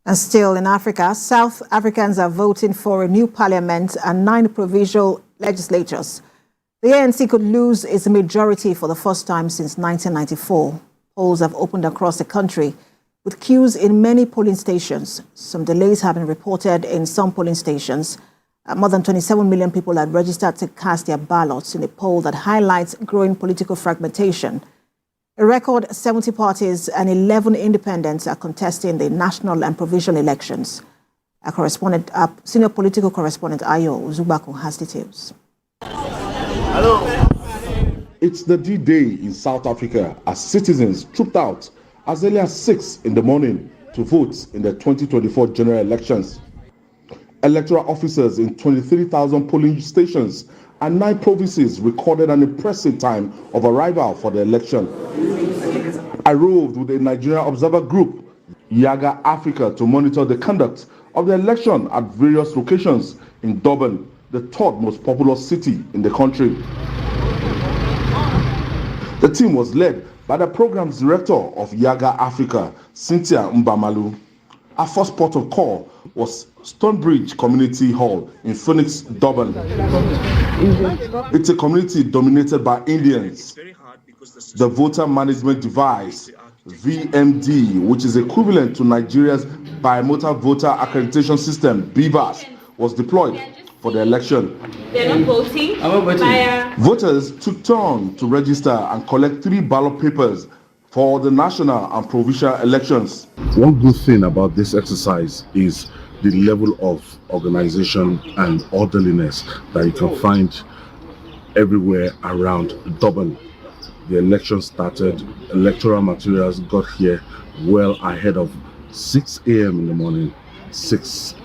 And still in Africa, South Africans are voting for a new parliament and 9 provincial legislatures. The ANC could lose its majority for the first time since 1994. Polls have opened across the country, with queues in many polling stations. Some delays have been reported in some polling stations. More than 27 million people had registered to cast their ballots in a poll that highlights growing political fragmentation. A record 70 parties and 11 independents are contesting the national and provincial elections. Our senior political correspondent Ayo Uzubako has details. Hello. It's the D-Day in South Africa as citizens trooped out as early as 6 in the morning to vote in the 2024 general elections. Electoral officers in 23,000 polling stations and 9 provinces recorded an impressive time of arrival for the election. I roved with a Nigerian observer group, Yaga Africa, to monitor the conduct of the election at various locations in Durban, the 3rd most populous city in the country. The team was led by the program's director of Yaga Africa, Cynthia Mbamalu. Our first port of call was Stonebridge Community Hall in Phoenix, Durban. It's a community dominated by Indians. The voter management device, VMD, which is equivalent to Nigeria's bimotor voter accreditation system, BVAS, was deployed for the election. They're not voting. Voters took turns to register and collect 3 ballot papers for the national and provincial elections. One good thing about this exercise is the level of organization and orderliness that you can find everywhere around Durban. The election started, electoral materials got here well ahead of 6 a.m. in the morning. 6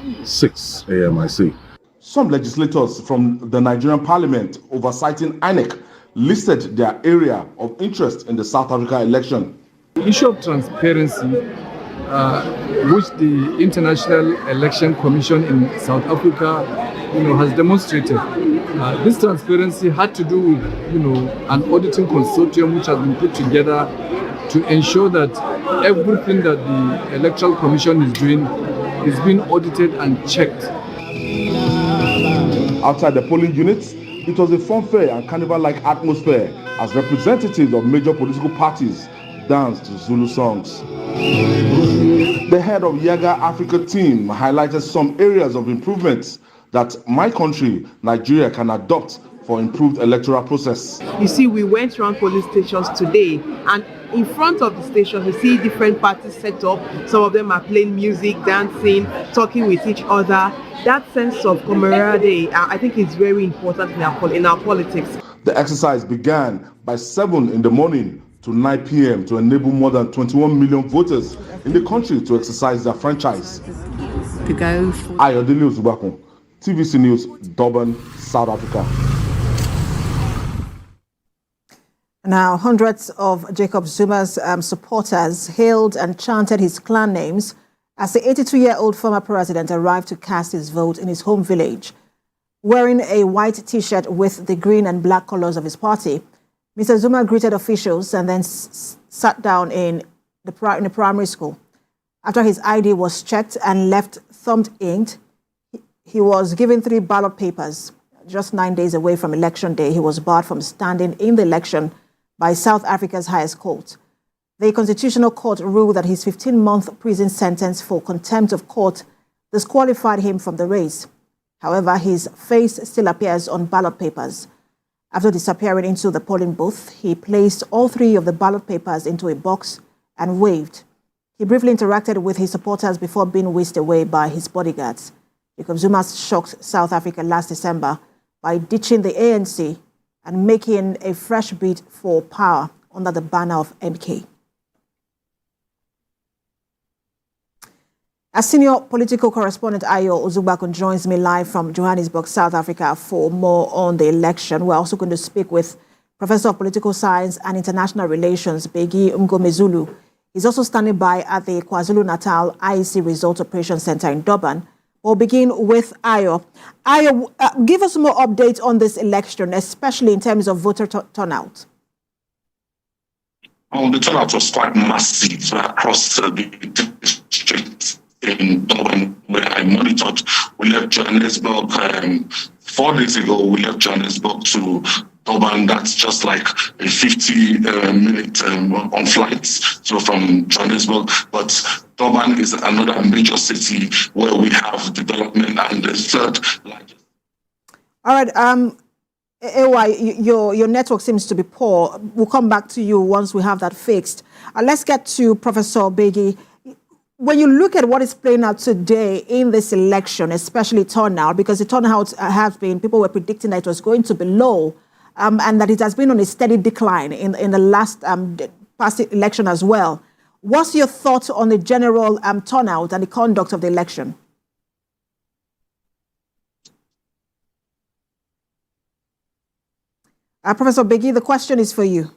a.m. I see. Some legislators from the Nigerian parliament oversighting INEC listed their area of interest in the South Africa election. The issue of transparency, which the International Election Commission in South Africa, has demonstrated. This transparency had to do with, an auditing consortium which has been put together to ensure that everything that the Electoral Commission is doing is being audited and checked. Outside the polling units, it was a funfair and carnival-like atmosphere as representatives of major political parties danced to Zulu songs. The head of Yaga Africa team highlighted some areas of improvements that my country, Nigeria, can adopt for improved electoral process. You see, we went around polling stations today, and in front of the stations, we see different parties set up. Some of them are playing music, dancing, talking with each other. That sense of camaraderie, I think, is very important in our politics. The exercise began by 7 in the morning to 9 p.m. to enable more than 21 million voters in the country to exercise their franchise. Ayodele Uzubako, TVC News, Durban, South Africa. Now, hundreds of Jacob Zuma's supporters hailed and chanted his clan names as the 82-year-old former president arrived to cast his vote in his home village. Wearing a white T-shirt with the green and black colors of his party, Mr. Zuma greeted officials and then sat down in the primary school. After his ID was checked and left thumbed-inked, he was given 3 ballot papers. Just 9 days away from Election Day, he was barred from standing in the election by South Africa's highest court. The Constitutional Court ruled that his 15-month prison sentence for contempt of court disqualified him from the race. However, his face still appears on ballot papers. After disappearing into the polling booth, he placed all 3 of the ballot papers into a box and waved. He briefly interacted with his supporters before being whisked away by his bodyguards. Jacob Zuma shocked South Africa last December by ditching the ANC and making a fresh bid for power under the banner of MK. Our senior political correspondent Ayo Uzubako joins me live from Johannesburg, South Africa for more on the election. We're also going to speak with Professor of Political Science and International Relations, Begi Mgomezulu. He's also standing by at the KwaZulu-Natal IEC Result Operations Center in Durban. We'll begin with Ayo. Ayo, give us more updates on this election, especially in terms of voter turnout. Well, the turnout was quite massive across the districts. in Durban, where I monitored. We left Johannesburg 4 days ago. We left Johannesburg to Durban. That's just like a 50-minute on flights. So from Johannesburg, but Durban is another major city where we have development, and the third largest. All right. AY, your network seems to be poor. We'll come back to you once we have that fixed. Let's get to Professor Beggy. When you look at what is playing out today in this election, especially turnout, because the turnout has been, people were predicting that it was going to be low, and that it has been on a steady decline in the last past election as well. What's your thoughts on the general turnout and the conduct of the election? Professor Beggy, the question is for you.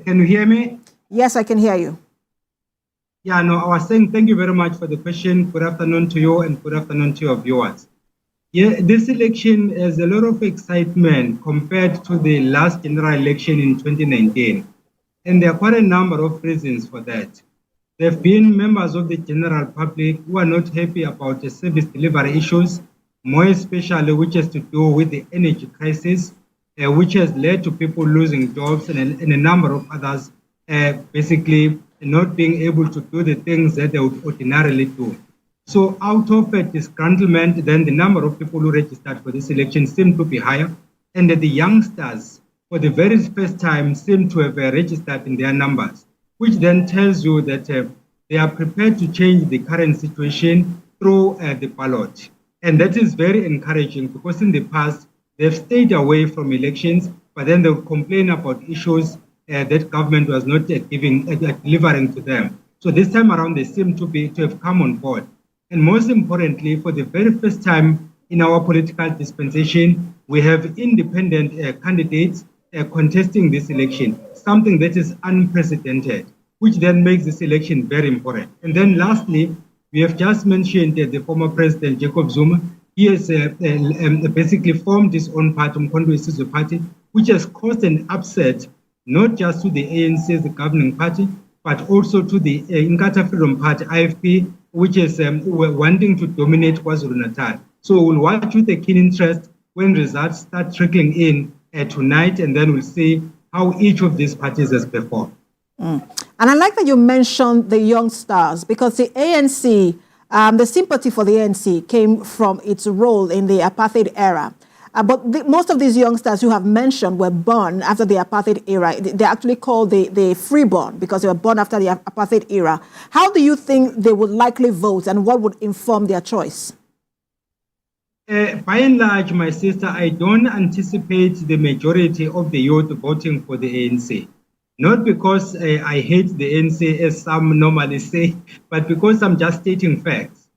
Can you hear me? Yes, I can hear you. Yeah, no, I was saying thank you very much for the question. Good afternoon to you and good afternoon to your viewers. Yeah, this election has a lot of excitement compared to the last general election in 2019. And there are quite a number of reasons for that. There have been members of the general public who are not happy about the service delivery issues, more especially which has to do with the energy crisis, which has led to people losing jobs and a number of others basically not being able to do the things that they would ordinarily do. So out of a disgruntlement, then the number of people who registered for this election seemed to be higher, and the youngsters, for the very first time, seem to have registered in their numbers, which then tells you that they are prepared to change the current situation through the ballot. And that is very encouraging, because in the past, they've stayed away from elections, but then they'll complain about issues that government was not delivering to them. So this time around, they seem to have come on board. And most importantly, for the very first time in our political dispensation, we have independent candidates contesting this election, something that is unprecedented, which then makes this election very important. And then lastly, we have just mentioned the former President Jacob Zuma. He has basically formed his own party, Umkhonto weSizwe Party, which has caused an upset not just to the ANC, the governing party, but also to the Inkatha Freedom Party, IFP, which is wanting to dominate KwaZulu-Natal. So we'll watch with a keen interest when results start trickling in tonight, and then we'll see how each of these parties has performed. And I like that you mentioned the young stars, because the ANC, the sympathy for the ANC came from its role in the apartheid era. But most of these youngsters you have mentioned were born after the apartheid era. They're actually called the freeborn because they were born after the apartheid era. How do you think they would likely vote, and what would inform their choice? By and large, my sister, I don't anticipate the majority of the youth voting for the ANC. Not because I hate the ANC, as some normally say, but because I'm just stating facts.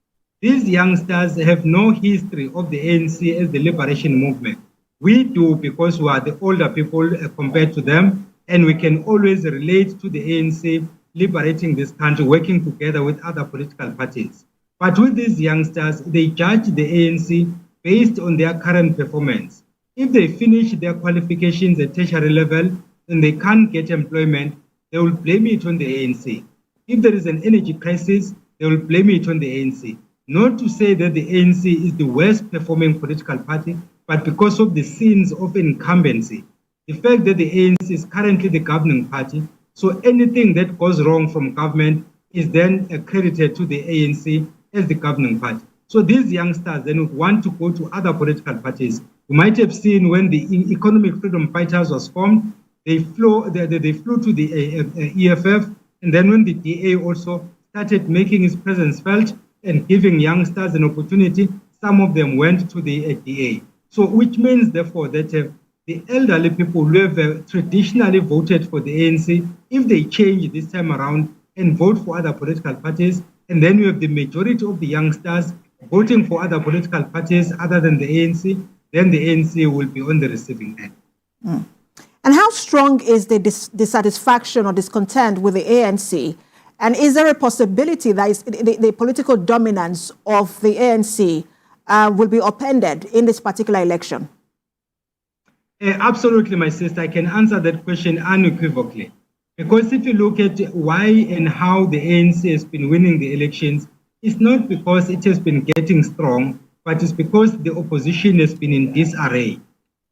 These youngsters have no history of the ANC as the liberation movement. We do, because we are the older people compared to them, and we can always relate to the ANC liberating this country, working together with other political parties. But with these youngsters, they judge the ANC based on their current performance. If they finish their qualifications at tertiary level and they can't get employment, they will blame it on the ANC. If there is an energy crisis, they will blame it on the ANC. Not to say that the ANC is the worst performing political party, but because of the sins of incumbency. The fact that the ANC is currently the governing party, so anything that goes wrong from government is then accredited to the ANC as the governing party. So these youngsters then would want to go to other political parties. You might have seen when the Economic Freedom Fighters was formed, they flew to the EFF, and then when the DA also started making its presence felt and giving youngsters an opportunity, some of them went to the DA. So which means, therefore, that the elderly people who have traditionally voted for the ANC, if they change this time around and vote for other political parties, and then you have the majority of the youngsters voting for other political parties other than the ANC, then the ANC will be on the receiving end. And how strong is the dissatisfaction or discontent with the ANC? And is there a possibility that the political dominance of the ANC will be upended in this particular election? Absolutely, my sister. I can answer that question unequivocally. Because if you look at why and how the ANC has been winning the elections, it's not because it has been getting strong, but it's because the opposition has been in disarray.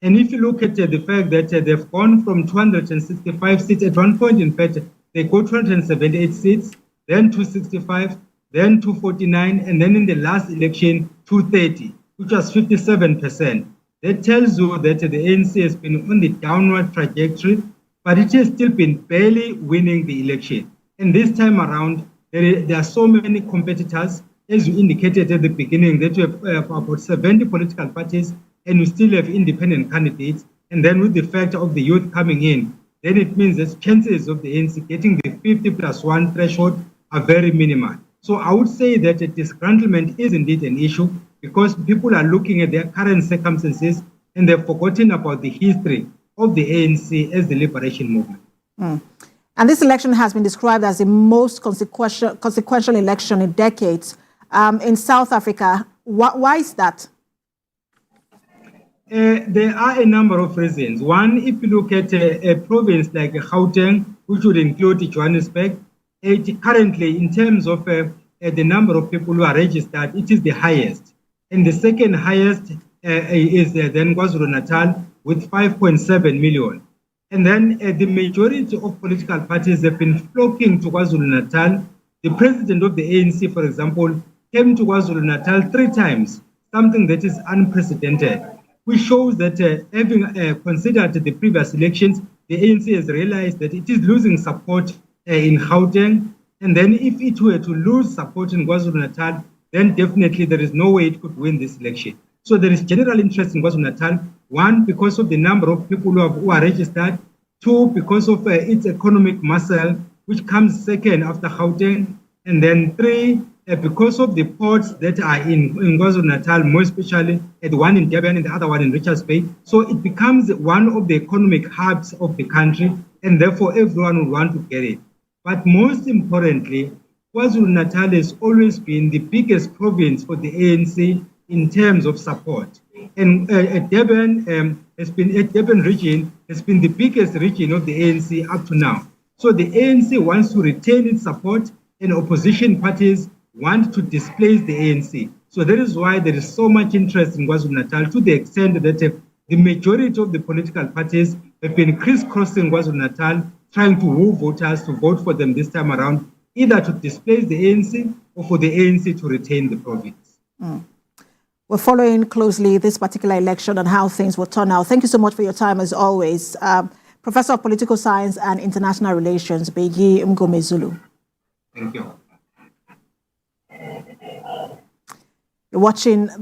And if you look at the fact that they've gone from 265 seats, at one point, in fact, they got 278 seats, then 265, then 249, and then in the last election, 230, which was 57%. That tells you that the ANC has been on the downward trajectory, but it has still been barely winning the election. And this time around, there are so many competitors, as you indicated at the beginning, that you have about 70 political parties, and you still have independent candidates. And then with the fact of the youth coming in, then it means that chances of the ANC getting the 50+1 threshold are very minimal. So I would say that disgruntlement is indeed an issue because people are looking at their current circumstances and they've forgotten about the history of the ANC as the liberation movement. And this election has been described as the most consequential election in decades. In South Africa, why is that? There are a number of reasons. One, if you look at a province like Gauteng, which would include Johannesburg, currently in terms of the number of people who are registered, it is the highest. And the second highest is then KwaZulu-Natal with 5.7 million. And then the majority of political parties have been flocking to KwaZulu-Natal. The president of the ANC, for example, came to KwaZulu-Natal 3 times, something that is unprecedented, which shows that having considered the previous elections, the ANC has realized that it is losing support in Gauteng. And then if it were to lose support in KwaZulu-Natal, then definitely there is no way it could win this election. So there is general interest in KwaZulu-Natal, 1, because of the number of people who are registered, 2, because of its economic muscle, which comes second after Gauteng, and then 3, because of the ports that are in KwaZulu-Natal, more especially the one in Durban and the other one in Richards Bay. So it becomes one of the economic hubs of the country, and therefore everyone will want to get it. But most importantly, KwaZulu-Natal has always been the biggest province for the ANC in terms of support. And Durban region has been the biggest region of the ANC up to now. So the ANC wants to retain its support, and opposition parties want to displace the ANC. So that is why there is so much interest in KwaZulu-Natal, to the extent that the majority of the political parties have been crisscrossing KwaZulu-Natal, trying to woo voters to vote for them this time around, either to displace the ANC or for the ANC to retain the province. We're following closely this particular election and how things will turn out. Thank you so much for your time, as always. Professor of Political Science and International Relations, Begi Mgomezulu. Thank you. You're watching the